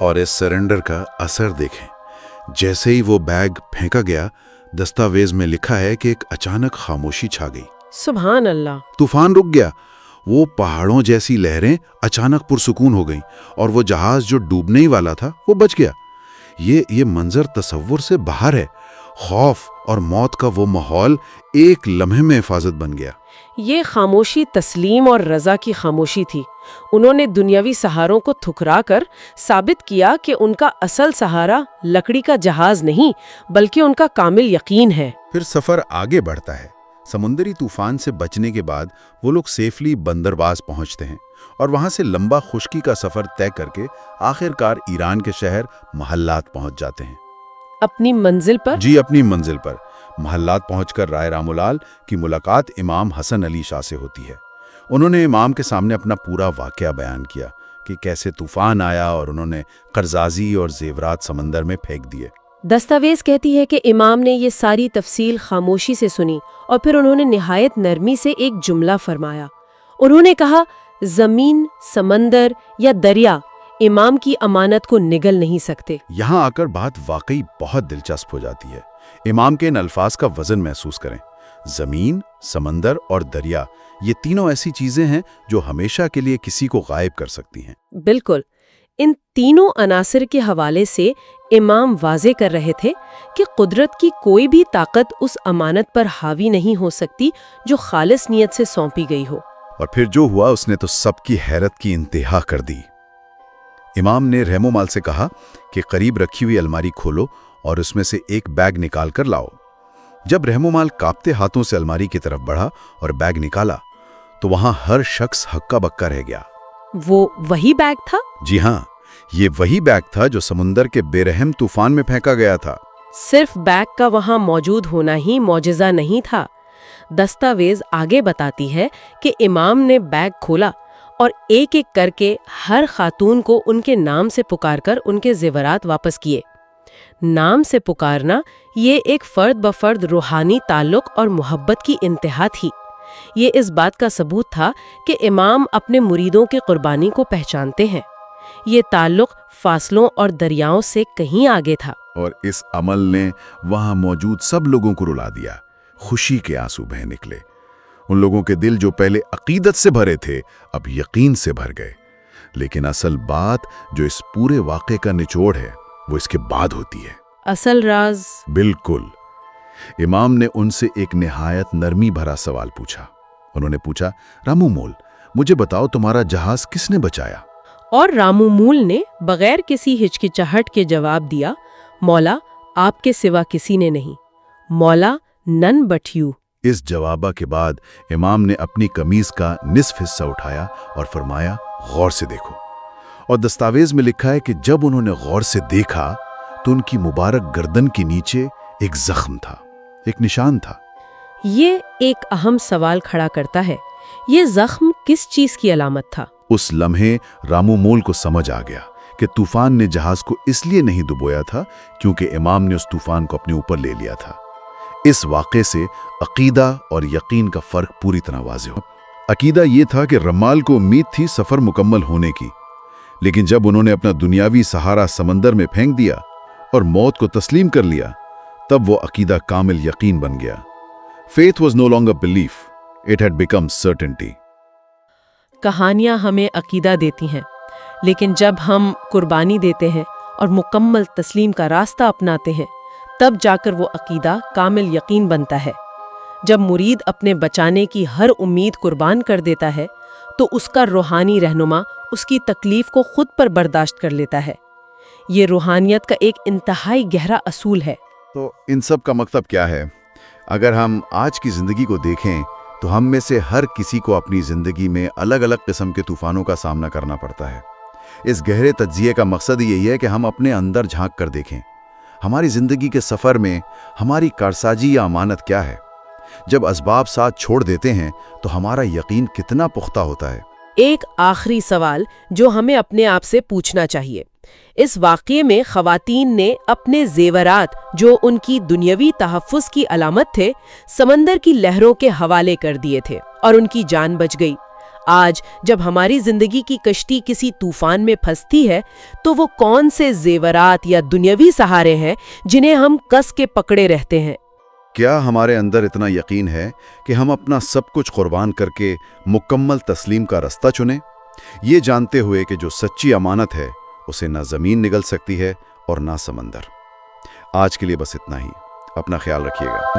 اور اس سرنڈر کا اثر دیکھیں. جیسے ہی وہ بیگ پھینکا گیا، دستاویز میں لکھا ہے کہ ایک اچانک خاموشی چھا گئی. سبحان اللہ. طوفان رک گیا. وہ پہاڑوں جیسی لہریں اچانک پرسکون ہو گئیں اور وہ جہاز جو ڈوبنے ہی والا تھا وہ بچ گیا. یہ منظر تصور سے باہر ہے. خوف اور موت کا وہ ماحول ایک لمحے میں حفاظت بن گیا. یہ خاموشی تسلیم اور رضا کی خاموشی تھی. انہوں نے دنیاوی سہاروں کو ٹھکرا کر ثابت کیا کہ ان کا اصل سہارا لکڑی کا جہاز نہیں بلکہ ان کا کامل یقین ہے. پھر سفر آگے بڑھتا ہے. سمندری طوفان سے بچنے کے بعد وہ لوگ سیفلی بندرواز پہنچتے ہیں اور وہاں سے لمبا خشکی کا سفر طے کر کے آخر کار ایران کے شہر محلات پہنچ جاتے ہیں. اپنی منزل پر؟ جی، اپنی منزل پر. محلات پہنچ کر رائے رامولال کی ملاقات امام حسن علی شاہ سے ہوتی ہے. انہوں نے امام کے سامنے اپنا پورا واقعہ بیان کیا کہ کیسے طوفان آیا اور انہوں نے قرضازی اور زیورات سمندر میں پھینک دیے. دستاویز کہتی ہے کہ امام نے یہ ساری تفصیل خاموشی سے سنی اور پھر انہوں نے نہایت نرمی سے ایک جملہ فرمایا. انہوں نے کہا، زمین، سمندر یا دریا امام کی امانت کو نگل نہیں سکتے. یہاں آ کر بات واقعی بہت دلچسپ ہو جاتی ہے. امام کے ان الفاظ کا وزن محسوس کریں. زمین، سمندر اور دریا، یہ تینوں ایسی چیزیں ہیں جو ہمیشہ کے لیے کسی کو غائب کر سکتی ہیں. بالکل. ان تینوں عناصر کے حوالے سے امام واضح کر رہے تھے کہ قدرت کی کوئی بھی طاقت اس امانت پر حاوی نہیں ہو سکتی جو خالص نیت سے سونپی گئی ہو. اور پھر جو ہوا اس نے تو سب کی حیرت کی انتہا کر دی. امام نے رحم مال سے کہا کہ قریب رکھی ہوئی الماری کھولو اور اس میں سے ایک بیگ نکال کر لاؤ. جب رحم مال کانپتے ہاتھوں سے الماری کی طرف بڑھا اور بیگ نکالا تو وہاں ہر شخص ہکا بکا رہ گیا. وہ وہی بیگ تھا؟ جی ہاں، یہ وہی بیگ تھا جو سمندر کے بے رحم طوفان میں پھینکا گیا تھا. صرف بیگ کا وہاں موجود ہونا ہی معجزہ نہیں تھا. دستاویز آگے بتاتی ہے کہ امام نے بیگ کھولا اور ایک ایک کر کے ہر خاتون کو ان کے نام سے پکار کر ان کے زیورات واپس کیے. نام سے پکارنا یہ ایک فرد بفرد روحانی تعلق اور محبت کی انتہا تھی. یہ اس بات کا ثبوت تھا کہ امام اپنے مریدوں کی قربانی کو پہچانتے ہیں. یہ تعلق فاصلوں اور دریاؤں سے کہیں آگے تھا. اور اس عمل نے وہاں موجود سب لوگوں کو رلا دیا. خوشی کے آنسو بہہ نکلے. ان لوگوں کے دل جو پہلے عقیدت سے بھرے تھے اب یقین سے بھر گئے. لیکن اصل بات جو اس پورے واقعے کا نچوڑ ہے وہ اس کے بعد ہوتی ہے. اصل راز؟ بالکل. امام نے ان سے ایک نہایت نرمی بھرا سوال پوچھا. انہوں نے پوچھا، رامو مول، مجھے بتاؤ تمہارا جہاز کس نے بچایا؟ اور رامو مول نے بغیر کسی ہچکچاہٹ کے جواب دیا، مولا، آپ کے سوا کسی نے نہیں. مولا، نن بٹ یو. اس جوابہ کے بعد امام نے اپنی قمیض کا نصف حصہ اٹھایا اور فرمایا، غور سے دیکھو. اور دستاویز میں لکھا ہے کہ جب انہوں نے غور سے دیکھا تو ان کی مبارک گردن کے نیچے ایک زخم تھا، ایک نشان تھا. یہ ایک اہم سوال کھڑا کرتا ہے. یہ زخم کس چیز کی علامت تھا؟ اس لمحے رامو مول کو سمجھ آ گیا کہ طوفان نے جہاز کو اس لیے نہیں ڈبویا تھا کیونکہ امام نے اس طوفان کو اپنے اوپر لے لیا تھا. اس واقعے سے عقیدہ اور یقین کا فرق پوری طرح واضح ہو. عقیدہ یہ تھا کہ رمال کو امید تھی سفر مکمل ہونے کی، لیکن جب انہوں نے اپنا دنیاوی سہارا سمندر میں پھینک دیا اور موت کو تسلیم کر لیا تب وہ عقیدہ کامل یقین بن گیا. Faith was no longer belief, it had become certainty. کہانیاں ہمیں عقیدہ دیتی ہیں، لیکن جب ہم قربانی دیتے ہیں اور مکمل تسلیم کا راستہ اپناتے ہیں تب جا کر وہ عقیدہ کامل یقین بنتا ہے. جب مرید اپنے بچانے کی ہر امید قربان کر دیتا ہے تو اس کا روحانی رہنما اس کی تکلیف کو خود پر برداشت کر لیتا ہے. یہ روحانیت کا ایک انتہائی گہرا اصول ہے. تو ان سب کا مطلب کیا ہے؟ اگر ہم آج کی زندگی کو دیکھیں تو ہم میں سے ہر کسی کو اپنی زندگی میں الگ الگ قسم کے طوفانوں کا سامنا کرنا پڑتا ہے. اس گہرے تجزیے کا مقصد یہی ہے کہ ہم اپنے اندر جھانک کر دیکھیں ہماری زندگی کے سفر میں ہماری کارساجی یا امانت کیا ہے. جب اسباب ساتھ چھوڑ دیتے ہیں تو ہمارا یقین کتنا پختہ ہوتا ہے. ایک آخری سوال جو ہمیں اپنے آپ سے پوچھنا چاہیے. اس واقعے میں خواتین نے اپنے زیورات جو ان کی دنیاوی تحفظ کی علامت تھے سمندر کی لہروں کے حوالے کر دیے تھے اور ان کی جان بچ گئی. آج جب ہماری زندگی کی کشتی کسی طوفان میں پھنستی ہے تو وہ کون سے زیورات یا دنیاوی سہارے ہیں جنہیں ہم کس کے پکڑے رہتے ہیں؟ کیا ہمارے اندر اتنا یقین ہے کہ ہم اپنا سب کچھ قربان کر کے مکمل تسلیم کا رستہ چنیں، یہ جانتے ہوئے کہ جو سچی امانت ہے اسے نہ زمین نگل سکتی ہے اور نہ سمندر؟ آج کے لیے بس اتنا ہی، اپنا خیال رکھیے گا۔